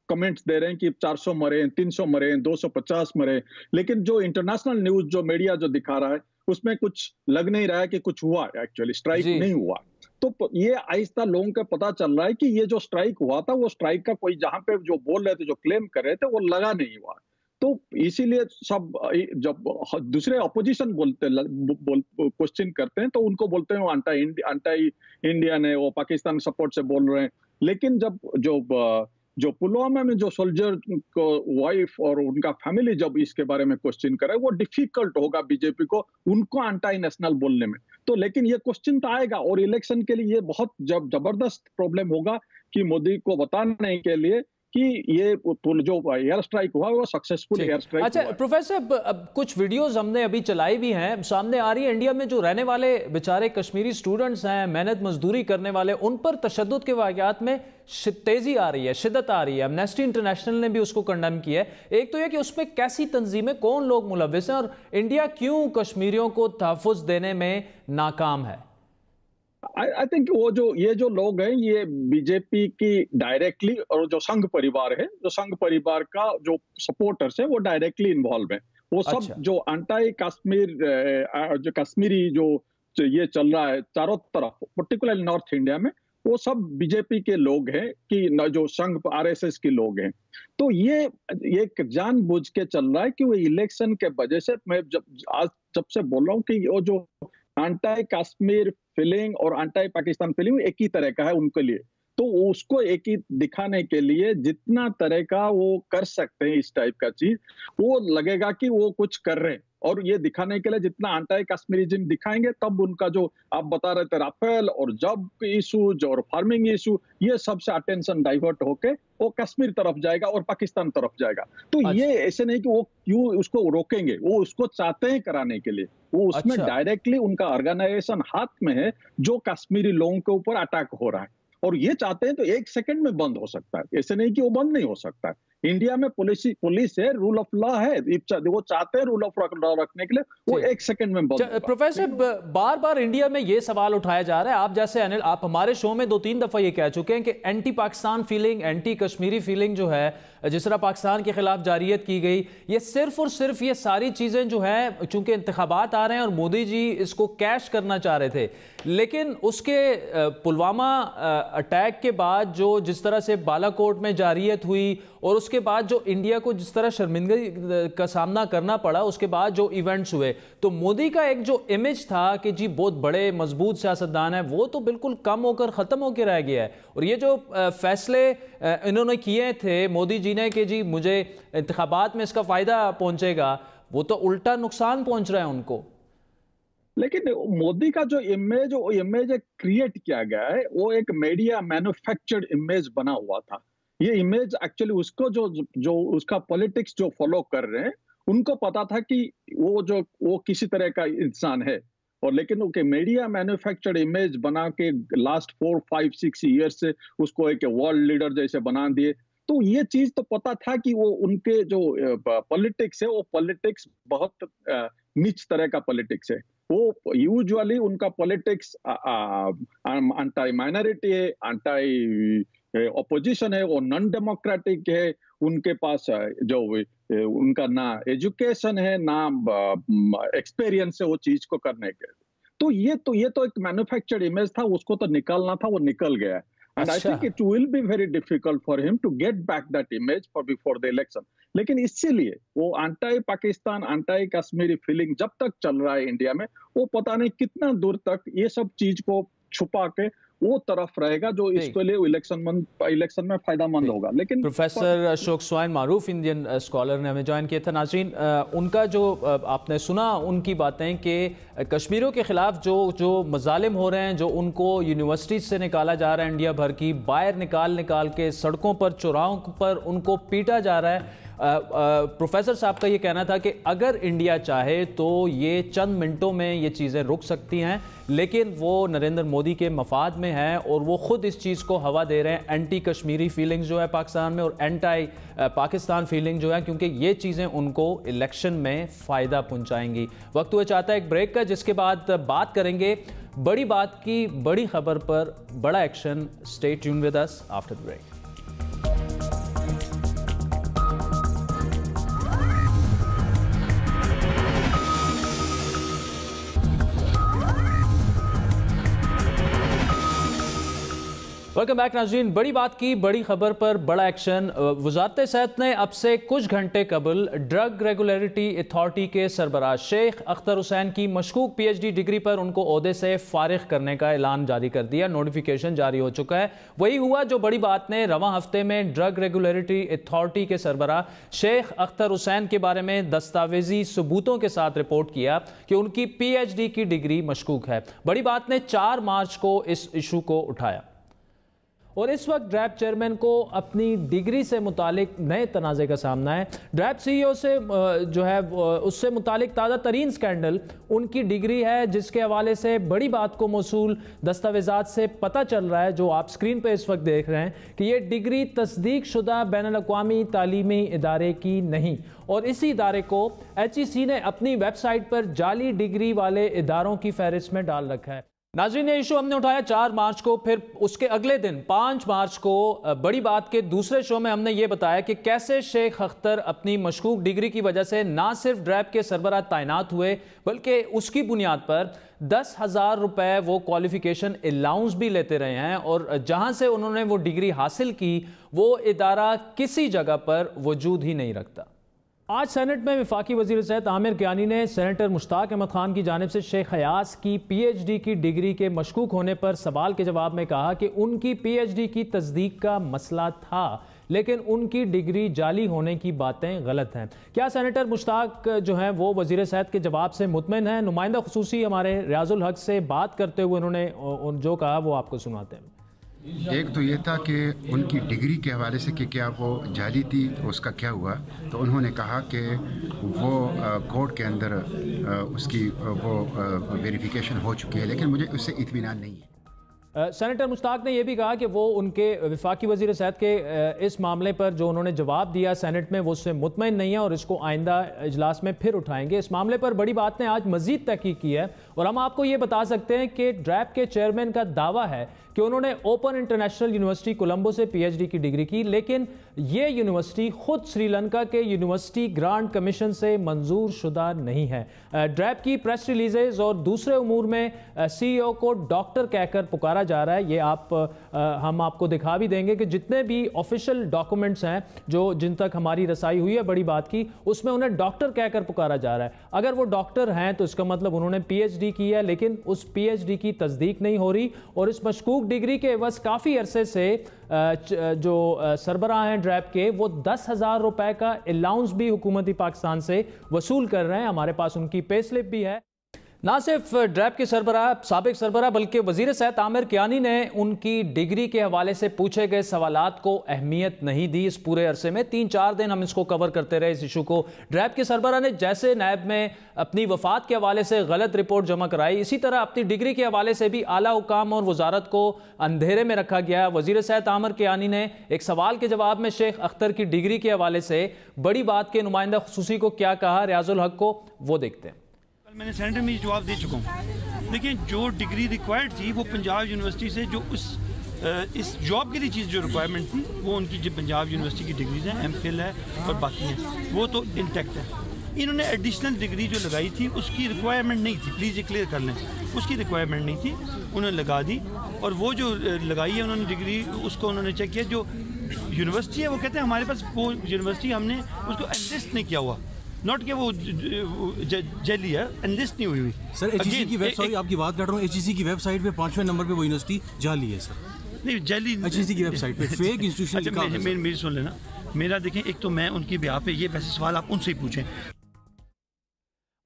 कमेंट्स दे रहे हैं कि 400 मरे, 300 मरे, 250 मरे, लेकिन जो इंटरनेशनल न्यूज जो मीडिया जो दिखा रहा है उसमें कुछ लग नहीं रहा है कि कुछ हुआ, एक्चुअली स्ट्राइक नहीं हुआ। तो ये आहिस्ता लोगों को पता चल रहा है कि ये जो स्ट्राइक हुआ था वो स्ट्राइक का कोई जहां पे जो बोल रहे थे, जो क्लेम कर रहे थे, वो लगा नहीं हुआ। तो इसीलिए सब जब दूसरे अपोजिशन क्वेश्चन करते हैं तो उनको बोलते हैं वो एंटी इंडियन है, वो पाकिस्तान सपोर्ट से बोल रहे हैं। लेकिन जब जो पुलवामा में जो सोल्जर को वाइफ और उनका फैमिली जब इसके बारे में क्वेश्चन करे, वो डिफिकल्ट होगा बीजेपी को उनको एंटी नेशनल बोलने में। तो लेकिन ये क्वेश्चन तो आएगा और इलेक्शन के लिए ये बहुत जबरदस्त प्रॉब्लम होगा कि मोदी को बताने के लिए कि ये जो एयर स्ट्राइक हुआ वो सक्सेसफुल एयर स्ट्राइक। अच्छा प्रोफेसर, अब कुछ वीडियोस हमने अभी चलाई भी हैं, सामने आ रही है इंडिया में जो रहने वाले बेचारे कश्मीरी स्टूडेंट्स हैं, मेहनत मजदूरी करने वाले, उन पर तशद्दुद के वाक़यात में तेजी आ रही है, शिद्दत आ रही है। एमनेस्टी इंटरनेशनल ने भी उसको कंडेम किया है। एक तो यह कि उसमें कैसी तंजीमें, कौन लोग मुलव्विस हैं और इंडिया क्यों कश्मीरियों को तहफ़्फ़ुज़ देने में नाकाम है? आई थिंक ये जो लोग हैं ये बीजेपी की डायरेक्टली, और जो संघ परिवार है, जो संघ परिवार का जो सपोर्टर्स है वो डायरेक्टली इन्वॉल्व है। वो सब अच्छा। जो एंटी कश्मीर जो कश्मीरी जो ये चल रहा है चारों तरफ, पर्टिकुलरली नॉर्थ इंडिया में, वो सब बीजेपी के लोग हैं कि जो संघ आरएसएस के लोग हैं। तो ये एक जानबूझ के चल रहा है कि वो इलेक्शन के वजह से, मैं जब से बोल रहा हूँ कि वो जो एंटी कश्मीर फीलिंग और एंटी पाकिस्तान फीलिंग एक ही तरह का है उनके लिए, तो उसको एक ही दिखाने के लिए जितना तरह का वो कर सकते हैं इस टाइप का चीज, वो लगेगा कि वो कुछ कर रहे हैं। और ये दिखाने के लिए जितना एंटी कश्मीरिज्म दिखाएंगे, तब उनका जो आप बता रहे थे राफेल और जॉब इशूज और फार्मिंग इशू, ये सबसे अटेंशन डाइवर्ट होके वो कश्मीर तरफ जाएगा और पाकिस्तान तरफ जाएगा। तो अच्छा। ये ऐसे नहीं कि वो क्यों उसको रोकेंगे, वो उसको चाहते हैं कराने के लिए। वो उसमें अच्छा। डायरेक्टली उनका ऑर्गेनाइजेशन हाथ में है जो कश्मीरी लोगों के ऊपर अटैक हो रहा है, और ये चाहते हैं तो 1 सेकंड में बंद हो सकता है, ऐसे नहीं कि वो बंद नहीं हो सकता है। इंडिया में पुलिस है, रूल ऑफ लॉ है, वो चाहते हैं रूल ऑफ लॉ रखने के लिए, वो 1 सेकंड में बंद। प्रोफेसर, बार बार इंडिया में ये सवाल उठाया जा रहा है, आप जैसे अनिल, आप हमारे शो में 2-3 दफा ये कह चुके हैं कि anti Pakistan feeling, anti Kashmiri feeling जो है, जिस तरह पाकिस्तान के खिलाफ जारियत की गई, ये सिर्फ और सिर्फ ये सारी चीजें जो है, चूंकि इंतखाबात आ रहे हैं और मोदी जी इसको कैश करना चाह रहे थे, लेकिन उसके पुलवामा अटैक के बाद जो जिस तरह से बालाकोट में जारियत हुई और उसके बाद जो इंडिया को जिस तरह शर्मिंदगी का सामना करना पड़ा, उसके बाद जो इवेंट्स हुए, तो मोदी का एक जो इमेज था कि जी बहुत बड़े मजबूत सियासतदान है, वो तो बिल्कुल कम होकर ख़त्म होकर रह गया है। और ये जो फैसले इन्होंने किए थे मोदी जी ने कि जी मुझे इंतखाबात में इसका फ़ायदा पहुंचेगा, वो तो उल्टा नुकसान पहुंच रहा है उनको। लेकिन मोदी का जो इमेज क्रिएट किया गया है, वो एक मीडिया मैन्युफैक्चर्ड इमेज बना हुआ था। ये इमेज एक्चुअली उसको जो उसका पॉलिटिक्स जो फॉलो कर रहे हैं, उनको पता था कि वो किसी तरह का इंसान है, और लेकिन उनके मीडिया मैन्युफैक्चर्ड इमेज बना के लास्ट 4, 5, 6 ईयर से उसको एक वर्ल्ड लीडर जैसे बना दिए। तो ये चीज तो पता था कि वो उनके जो पॉलिटिक्स है, वो पॉलिटिक्स बहुत नीच तरह का पॉलिटिक्स है। वो यूजुअली उनका पॉलिटिक्स एंटी माइनॉरिटी है, एंटी ऑपोजिशन है वो नॉन डेमोक्रेटिक है, उनके पास जो उनका ना एजुकेशन है ना एक्सपीरियंस है वो चीज को करने के। तो ये तो एक मैन्युफैक्चर्ड इमेज था, उसको तो निकालना था, वो निकल गया। And I think it will be very difficult for him to get back that image for before the election. लेकिन इसीलिए वो anti Pakistan, anti Kashmiri feeling जब तक चल रहा है इंडिया में, वो पता नहीं कितना दूर तक ये सब चीज को छुपा के वो तरफ रहेगा जो इसके लिए इलेक्शन में फायदामंद होगा। लेकिन प्रोफेसर अशोक स्वाइन, मारूफ इंडियन स्कॉलर ने हमें ज्वाइन किया था। नाज़रीन, उनका जो आपने सुना उनकी बातें कि कश्मीरियों के खिलाफ जो मजालिम हो रहे हैं, जो उनको यूनिवर्सिटी से निकाला जा रहा है इंडिया भर की, बाहर निकाल के सड़कों पर चौराहों पर उनको पीटा जा रहा है। प्रोफेसर साहब का ये कहना था कि अगर इंडिया चाहे तो ये चंद मिनटों में ये चीज़ें रुक सकती हैं, लेकिन वो नरेंद्र मोदी के मफाद में है और वो ख़ुद इस चीज़ को हवा दे रहे हैं। एंटी कश्मीरी फीलिंग्स जो है पाकिस्तान में और एंटी पाकिस्तान फीलिंग जो है, क्योंकि ये चीज़ें उनको इलेक्शन में फ़ायदा पहुँचाएंगी। वक्त हुआ चाहता है एक ब्रेक का, जिसके बाद बात करेंगे बड़ी बात की, बड़ी खबर पर बड़ा action. Stay tune with us after the break. Welcome back नाज़रीन। बड़ी बात की, बड़ी खबर पर बड़ा एक्शन। वज़ारत सेहत ने अब से कुछ घंटे कबल ड्रग रेगुलेटरी अथॉरिटी के सरबराह शेख अख्तर हुसैन की मशकूक PhD डिग्री पर उनको ओहदे से फारिग करने का ऐलान जारी कर दिया। नोटिफिकेशन जारी हो चुका है। वही हुआ जो बड़ी बात ने रवां हफ्ते में ड्रग रेगुलेटरी अथॉरिटी के सरबराह शेख अख्तर हुसैन के बारे में दस्तावेजी सबूतों के साथ रिपोर्ट किया कि उनकी PhD की डिग्री मशकूक है। बड़ी बात ने 4 मार्च को इस इशू को उठाया और इस वक्त ड्रैप चेयरमैन को अपनी डिग्री से मुतालिक नए तनाज़े का सामना है। ड्रैप CEO से जो है उससे मुतालिक ताज़ा तरीन स्कैंडल उनकी डिग्री है, जिसके हवाले से बड़ी बात को मौसूल दस्तावेज़ात से पता चल रहा है, जो आप स्क्रीन पर इस वक्त देख रहे हैं, कि ये डिग्री तस्दीक शुदा बैनुल-अक़वामी तालीमी इदारे की नहीं। और इसी इदारे को HEC ने अपनी वेबसाइट पर जाली डिग्री वाले इदारों की फहरिस्त में डाल रखा है। नाज़रीन, ये इशू हमने उठाया 4 मार्च को, फिर उसके अगले दिन 5 मार्च को बड़ी बात के दूसरे शो में हमने ये बताया कि कैसे शेख अख्तर अपनी मशकूक डिग्री की वजह से ना सिर्फ ड्रैप के सरबराह तैनात हुए, बल्कि उसकी बुनियाद पर 10,000 रुपये वो क्वालिफिकेशन अलाउंस भी लेते रहे हैं। और जहाँ से उन्होंने वो डिग्री हासिल की, वो इदारा किसी जगह पर वजूद ही नहीं रखता। आज सेनेट में वफाकी वज़ीर सेहत आमिर कियानी ने सेनेटर मुश्ताक अहमद खान की जानिब से शेख हयास की PhD की डिग्री के मशकूक होने पर सवाल के जवाब में कहा कि उनकी PhD की तस्दीक का मसला था, लेकिन उनकी डिग्री जाली होने की बातें गलत हैं। क्या सेनेटर मुश्ताक जो हैं वो वज़ीर सेहत के जवाब से मुतमिन हैं? नुमाइंदा खुसूसी हमारे रियाजुल हक से बात करते हुए उन्होंने जो कहा वो आपको सुनाते हैं। एक तो ये था कि उनकी डिग्री के हवाले से कि क्या वो जाली थी, तो उसका क्या हुआ। तो उन्होंने कहा कि वो कोर्ट के अंदर उसकी वो वेरिफिकेशन हो चुकी है, लेकिन मुझे उससे इत्मीनान नहीं है। सेनेटर मुश्ताक ने यह भी कहा कि वो उनके वफाकी वज़ीर सेहत के इस मामले पर जो उन्होंने जवाब दिया सेनेट में, वो उससे मुतमईन नहीं है और इसको आइंदा इजलास में फिर उठाएंगे। इस मामले पर बड़ी बात ने आज मजीद तहकीक की है और हम आपको ये बता सकते हैं कि ड्रैप के चेयरमैन का दावा है कि उन्होंने ओपन इंटरनेशनल यूनिवर्सिटी कोलंबो से PhD की डिग्री की, लेकिन ये यूनिवर्सिटी खुद श्रीलंका के यूनिवर्सिटी ग्रांट कमीशन से मंजूर शुदा नहीं है। ड्रैप की प्रेस रिलीजेज और दूसरे उमूर में CEO को डॉक्टर कहकर पुकारा जा रहा है। ये हम आपको दिखा भी देंगे कि जितने भी ऑफिशियल डॉक्यूमेंट्स हैं जो जिन तक हमारी रसाई हुई है बड़ी बात की, उसमें उन्हें डॉक्टर कहकर पुकारा जा रहा है। अगर वो डॉक्टर हैं तो इसका मतलब उन्होंने PhD की है, लेकिन उस PhD की तस्दीक नहीं हो रही और इस मशकूक डिग्री के बस काफ़ी अरसे से जो सरबराह हैं ड्रैप के, वो 10,000 रुपए का अलाउंस भी हुकूमती पाकिस्तान से वसूल कर रहे हैं। हमारे पास उनकी पे स्लिप भी है। ना सिर्फ ड्रैप के सरबराह, साबिक सरबराह, बल्कि वज़ीर सेहत आमिर कियानी ने उनकी डिग्री के हवाले से पूछे गए सवालात को अहमियत नहीं दी। इस पूरे अरसे में 3-4 दिन हम इसको कवर करते रहे इस इशू को। ड्रैप के सरबराह ने जैसे नैब में अपनी वफात के हवाले से गलत रिपोर्ट जमा कराई, इसी तरह अपनी डिग्री के हवाले से भी आला हुकाम और वजारत को अंधेरे में रखा गया। वज़ीर सेहत आमिर कियानी ने एक सवाल के जवाब में शेख अख्तर की डिग्री के हवाले से बड़ी बात के नुमाइंदा खुसूसी को क्या कहा, रियाजुल हक को वो देखते हैं। मैंने सेनेट में जवाब दे चुका हूँ। देखिए, जो डिग्री रिक्वायर्ड थी वो पंजाब यूनिवर्सिटी से जो उस इस जॉब के लिए चीज़ जो रिक्वायरमेंट थी वो उनकी जो पंजाब यूनिवर्सिटी की डिग्रीज हैं, एमफिल है और बाकी हैं, वो तो इंटैक्ट है। इन्होंने एडिशनल डिग्री जो लगाई थी उसकी रिक्वायरमेंट नहीं थी, प्लीज़ ये क्लियर कर लें, उसकी रिक्वायरमेंट नहीं थी, उन्होंने लगा दी। और वो जो लगाई है उन्होंने डिग्री, उसको उन्होंने चेक किया, जो यूनिवर्सिटी है वो कहते हैं हमारे पास वो यूनिवर्सिटी हमने उसको एनलिस्ट नहीं किया हुआ, नॉट कि वो जैली है, एनलिस्ट नहीं हुई हुई। सर एचईसी की वेबसाइट आपकी बात कर रहा हूँ, एचईसी की वेबसाइट पे 5वें नंबर पे वो यूनिवर्सिटी जाली है सर। नहीं जैली एचईसी की वेबसाइट पे फेक इंस्टीट्यूशन लिखा है। मेरी सुन लेना, मेरा देखें, एक तो मैं उनकी ब्याह पे, ये वैसे सवाल आप उनसे ही पूछें।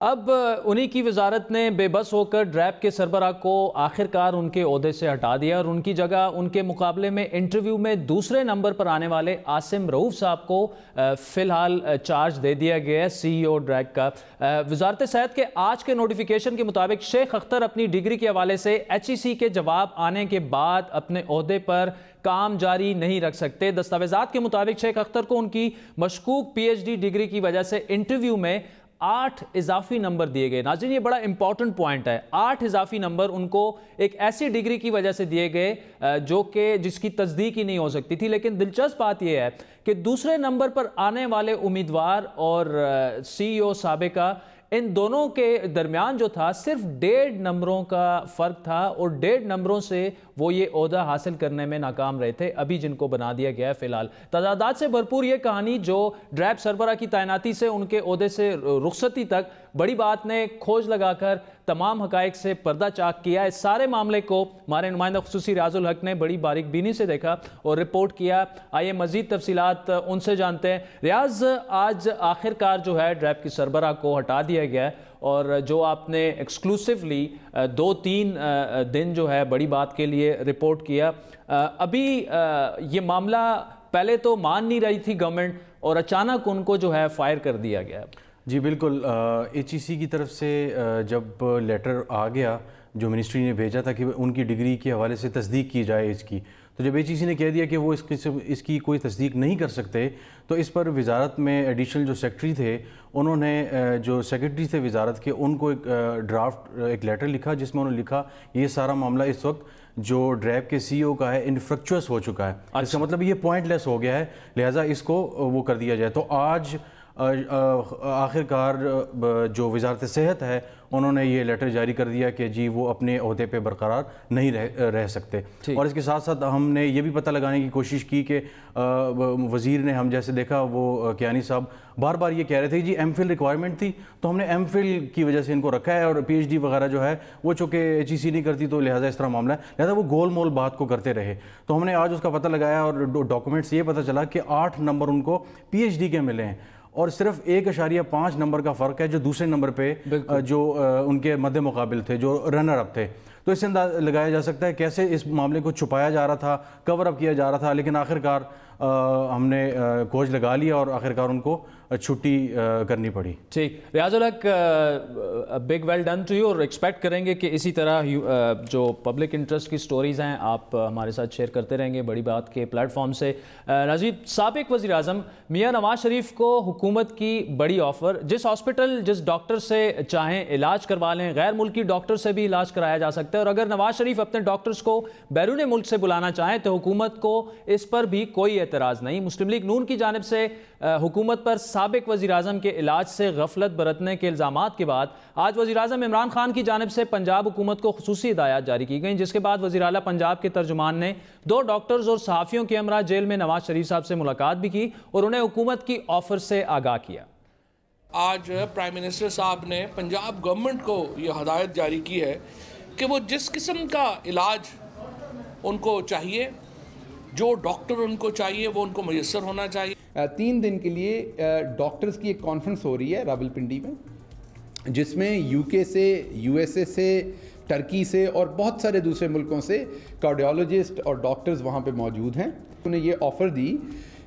अब उन्हीं की वजारत ने बेबस होकर ड्रैब के सरबराह को आखिरकार उनके ओहदे से हटा दिया और उनकी जगह उनके मुकाबले में इंटरव्यू में दूसरे नंबर पर आने वाले आसिम रऊफ साहब को फ़िलहाल चार्ज दे दिया गया है CEO ड्रैग का। वजारत सेहत के आज के नोटिफिकेशन के मुताबिक शेख अख्तर अपनी डिग्री के हवाले से HEC के जवाब आने के बाद अपने ओहदे पर काम जारी नहीं रख सकते। दस्तावेजात के मुताबिक शेख अख्तर को उनकी मशकूक PhD डिग्री की वजह से इंटरव्यू में 8 इजाफी नंबर दिए गए। नाज़रीन ये बड़ा इंपॉर्टेंट पॉइंट है, 8 इजाफी नंबर उनको एक ऐसी डिग्री की वजह से दिए गए जो कि जिसकी तस्दीक ही नहीं हो सकती थी। लेकिन दिलचस्प बात यह है कि दूसरे नंबर पर आने वाले उम्मीदवार और CEO साबिका, इन दोनों के दरमियान जो था सिर्फ 1.5 नंबरों का फ़र्क था और 1.5 नंबरों से वो ये ओहदा हासिल करने में नाकाम रहे थे, अभी जिनको बना दिया गया है। फ़िलहाल तजादात से भरपूर ये कहानी जो ड्रैब सरबरा की तैनाती से उनके ओहदे से रुखसती तक बड़ी बात ने खोज लगाकर तमाम हकायक से पर्दा चाक किया। इस सारे मामले को हमारे नुमाइंदा खुसूसी रियाजुल हक ने बड़ी बारीक बीनी से देखा और रिपोर्ट किया। आइए मज़ीद तफसीलात उनसे जानते हैं। रियाज, आज आखिरकार जो है ड्रैब की सरबरा को हटा दिया गया है और जो आपने एक्सक्लूसिवली 2-3 दिन जो है बड़ी बात के लिए रिपोर्ट किया, अभी ये मामला पहले तो मान नहीं रही थी गवर्नमेंट और अचानक उनको जो है फायर कर दिया गया। जी बिल्कुल, HEC की तरफ से जब लेटर आ गया जो मिनिस्ट्री ने भेजा था कि उनकी डिग्री के हवाले से तस्दीक की जाए इसकी, तो जब HEC ने कह दिया कि वो इसकी कोई तस्दीक नहीं कर सकते, तो इस पर वजारत में एडिशनल जो सेक्रेटरी थे उन्होंने जो सेक्रेटरी थे वजारत के, उनको एक ड्राफ्ट एक लेटर लिखा जिसमें उन्होंने लिखा ये सारा मामला इस वक्त जो ड्रैब के CEO का है इनफ्रक्चुअस हो चुका है। अच्छा। इसका मतलब ये पॉइंटलेस हो गया है, लिहाजा इसको वो कर दिया जाए। तो आज आखिरकार जो वजारत सेहत है उन्होंने ये लेटर जारी कर दिया कि जी वो अपने ओहदे पे बरकरार नहीं रह सकते। और इसके साथ साथ हमने ये भी पता लगाने की कोशिश की कि वज़ीर ने, हम जैसे देखा वो कियानी साहब बार बार ये कह रहे थे जी एमफिल रिक्वायरमेंट थी तो हमने एमफिल की वजह से इनको रखा है और PhD वगैरह जो है वो चूँकि HEC नहीं करती तो लिहाजा इस तरह मामला है, लिहाजा वो गोल मोल बात को करते रहे। तो हमने आज उसका पता लगाया और डॉक्यूमेंट्स ये पता चला कि 8 नंबर उनको PhD के मिले हैं और सिर्फ 1.5 नंबर का फ़र्क है जो दूसरे नंबर पे जो उनके मद्दे मुकाबिल थे, जो रनर अप थे। तो इससे अंदाज़ा लगाया जा सकता है कैसे इस मामले को छुपाया जा रहा था, कवर अप किया जा रहा था, लेकिन आखिरकार हमने खोज लगा लिया और आखिरकार उनको छुट्टी करनी पड़ी। ठीक, Riyazul Haq, big well done to you और एक्सपेक्ट करेंगे कि इसी तरह जो पब्लिक इंटरेस्ट की स्टोरीज़ हैं आप हमारे साथ शेयर करते रहेंगे बड़ी बात के प्लेटफॉर्म से। नाज़रीन, साबिक वज़ीर आज़म मियाँ नवाज शरीफ को हुकूमत की बड़ी ऑफ़र, जिस हॉस्पिटल जिस डॉक्टर से चाहें इलाज करवा लें, गैर मुल्की डॉक्टर से भी इलाज कराया जा सकता है और अगर नवाज शरीफ अपने डॉक्टर्स को बैरून मुल्क से बुलाना चाहें तो हुकूमत को इस पर भी कोई एतराज़ नहीं। मुस्लिम लीग नून की जानिब से हुकूमत पर साबिक वज़ीर आज़म के इलाज से गफलत बरतने के इल्ज़ामात के बाद आज वज़ीर आज़म इमरान खान की जानिब से पंजाब हुकूमत को खुसूसी हिदायत जारी की गई, जिसके बाद वज़ीर आला पंजाब के तर्जुमान ने 2 डॉक्टर्स और सहाफ़ियों के हमरा जेल में नवाज शरीफ साहब से मुलाकात भी की और उन्हें हुकूमत की ऑफ़र से आगाह किया। आज प्राइम मिनिस्टर साहब ने पंजाब गवर्नमेंट को ये हदायत जारी की है कि वो जिस किस्म का इलाज उनको चाहिए, जो डॉक्टर उनको चाहिए वो उनको मुयस्सर होना चाहिए। 3 दिन के लिए डॉक्टर्स की एक कॉन्फ्रेंस हो रही है रावलपिंडी में, जिसमें UK से, USA से, टर्की से और बहुत सारे दूसरे मुल्कों से कार्डियोलॉजिस्ट और डॉक्टर्स वहाँ पे मौजूद हैं। उन्हें ये ऑफ़र दी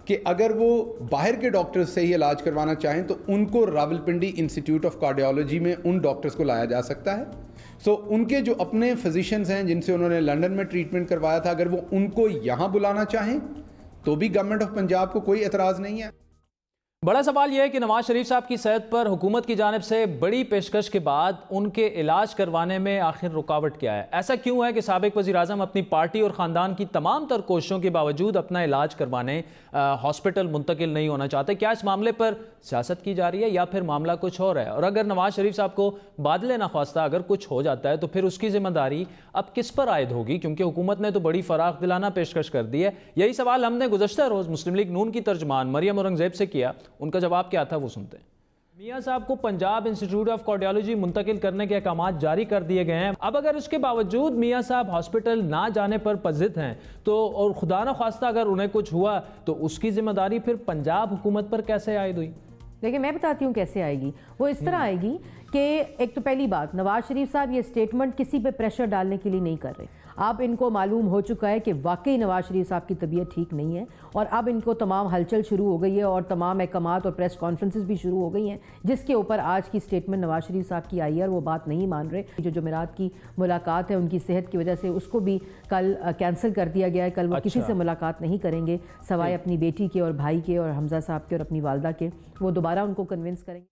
कि अगर वो बाहर के डॉक्टर्स से ही इलाज करवाना चाहें तो उनको रावलपिंडी इंस्टीट्यूट ऑफ कार्डियोलॉजी में उन डॉक्टर्स को लाया जा सकता है। उनके जो अपने फिजिशियंस हैं जिनसे उन्होंने लंदन में ट्रीटमेंट करवाया था, अगर वो उनको यहाँ बुलाना चाहें तो भी गवर्नमेंट ऑफ पंजाब को कोई एतराज़ नहीं है। बड़ा सवाल यह है कि नवाज शरीफ साहब की सेहत पर हुकूमत की जानिब से बड़ी पेशकश के बाद उनके इलाज करवाने में आखिर रुकावट क्या है? ऐसा क्यों है कि साबिक वज़ीर आज़म अपनी पार्टी और ख़ानदान की तमाम तर कोशिशों के बावजूद अपना इलाज करवाने हॉस्पिटल मुंतकिल नहीं होना चाहते? क्या इस मामले पर सियासत की जा रही है या फिर मामला कुछ और है? और अगर नवाज शरीफ साहब को बादले नाख्वास्ता अगर कुछ हो जाता है तो फिर उसकी जिम्मेदारी अब किस पर आयद होगी? क्योंकि हुकूमत ने तो बड़ी फराख दिलाना पेशकश कर दी है। यही सवाल हमने गुज़श्ता रोज़ मुस्लिम लीग नून की तर्जमान मरियम औरंगज़ेब से किया। उनका जवाब क्या था वो सुनते हैं। मियां साहब को पंजाब इंस्टीट्यूट ऑफ कार्डियोलॉजी मुंतकिल करने के अहकाम जारी कर दिए गए हैं। अब अगर उसके बावजूद मियां साहब हॉस्पिटल ना जाने पर पजित हैं तो और खुदा न खास्ता अगर उन्हें कुछ हुआ तो उसकी जिम्मेदारी फिर पंजाब हुकूमत पर कैसे आयद हुई? देखिए मैं बताती हूँ कैसे आएगी। वो इस तरह आएगी कि एक तो पहली बात, नवाज शरीफ साहब ये स्टेटमेंट किसी पे प्रेशर डालने के लिए नहीं कर रहे। अब इनको मालूम हो चुका है कि वाकई नवाज शरीफ साहब की तबीयत ठीक नहीं है और अब इनको तमाम हलचल शुरू हो गई है और तमाम अहकामात और प्रेस कॉन्फ्रेंसेस भी शुरू हो गई हैं, जिसके ऊपर आज की स्टेटमेंट नवाज शरीफ साहब की आई है और वो बात नहीं मान रहे। जो जुमेरात की मुलाकात है उनकी सेहत की वजह से उसको भी कल कैंसिल कर दिया गया है। कल वो किसी से मुलाकात नहीं करेंगे सवाए अपनी बेटी के और भाई के और हमजा साहब के और अपनी वालदा के। वो दोबारा उनको कन्विंस करेंगे।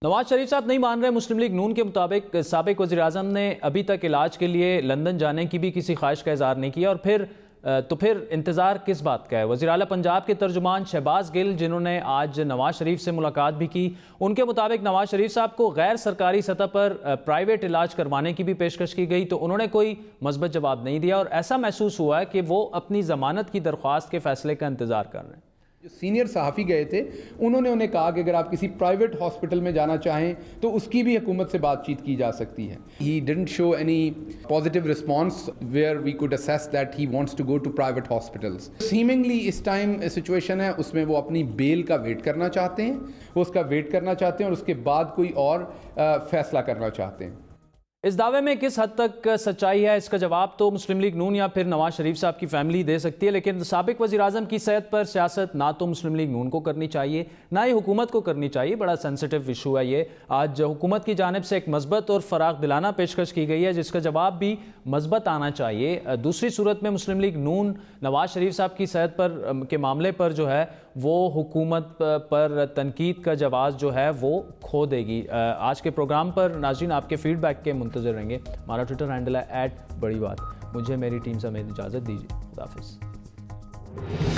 नवाज शरीफ साहब नहीं मान रहे। मुस्लिम लीग नून के मुताबिक साबिक वज़ीर आज़म ने अभी तक इलाज के लिए लंदन जाने की भी किसी ख्वाहिश का इज़हार नहीं किया और फिर इंतज़ार किस बात का है? वज़ीर आला पंजाब के तर्जुमान शहबाज गिल जिन्होंने आज नवाज शरीफ से मुलाकात भी की, उनके मुताबिक नवाज शरीफ साहब को गैर सरकारी सतह पर प्राइवेट इलाज करवाने की भी पेशकश की गई तो उन्होंने कोई मस्बत जवाब नहीं दिया और ऐसा महसूस हुआ कि वो अपनी ज़मानत की दरख्वास्त के फैसले का इंतज़ार कर रहे हैं। जो सीनियर सहाफ़ी गए थे उन्होंने उन्हें कहा कि अगर आप किसी प्राइवेट हॉस्पिटल में जाना चाहें तो उसकी भी हुकूमत से बातचीत की जा सकती है। He didn't show any positive response where we could assess that he wants to go to private hospitals. Seemingly इस टाइम सिचुएशन है उसमें वो अपनी बेल का वेट करना चाहते हैं, वो उसका वेट करना चाहते हैं और उसके बाद कोई और फैसला करना चाहते हैं। इस दावे में किस हद तक सच्चाई है इसका जवाब तो मुस्लिम लीग नून या फिर नवाज शरीफ साहब की फैमिली दे सकती है, लेकिन साबिक वज़ीर आज़म की सेहत पर सियासत ना तो मुस्लिम लीग नून को करनी चाहिए ना ही हुकूमत को करनी चाहिए। बड़ा सेंसिटिव इशू है ये। आज हुकूमत की जानिब से एक मस्बत और फराख दिलाना पेशकश की गई है जिसका जवाब भी मस्बत आना चाहिए। दूसरी सूरत में मुस्लिम लीग नून नवाज शरीफ साहब की सेहत पर के मामले पर जो है वो हुकूमत पर तनकीद का जवाब जो है वो खो देगी। आज के प्रोग्राम पर नाज़रीन आपके फीडबैक के मुंतज़िर रहेंगे। हमारा ट्विटर हैंडल है @बड़ी बात। मुझे मेरी टीम समेत इजाज़त दीजिए। खुदा हाफ़िज़।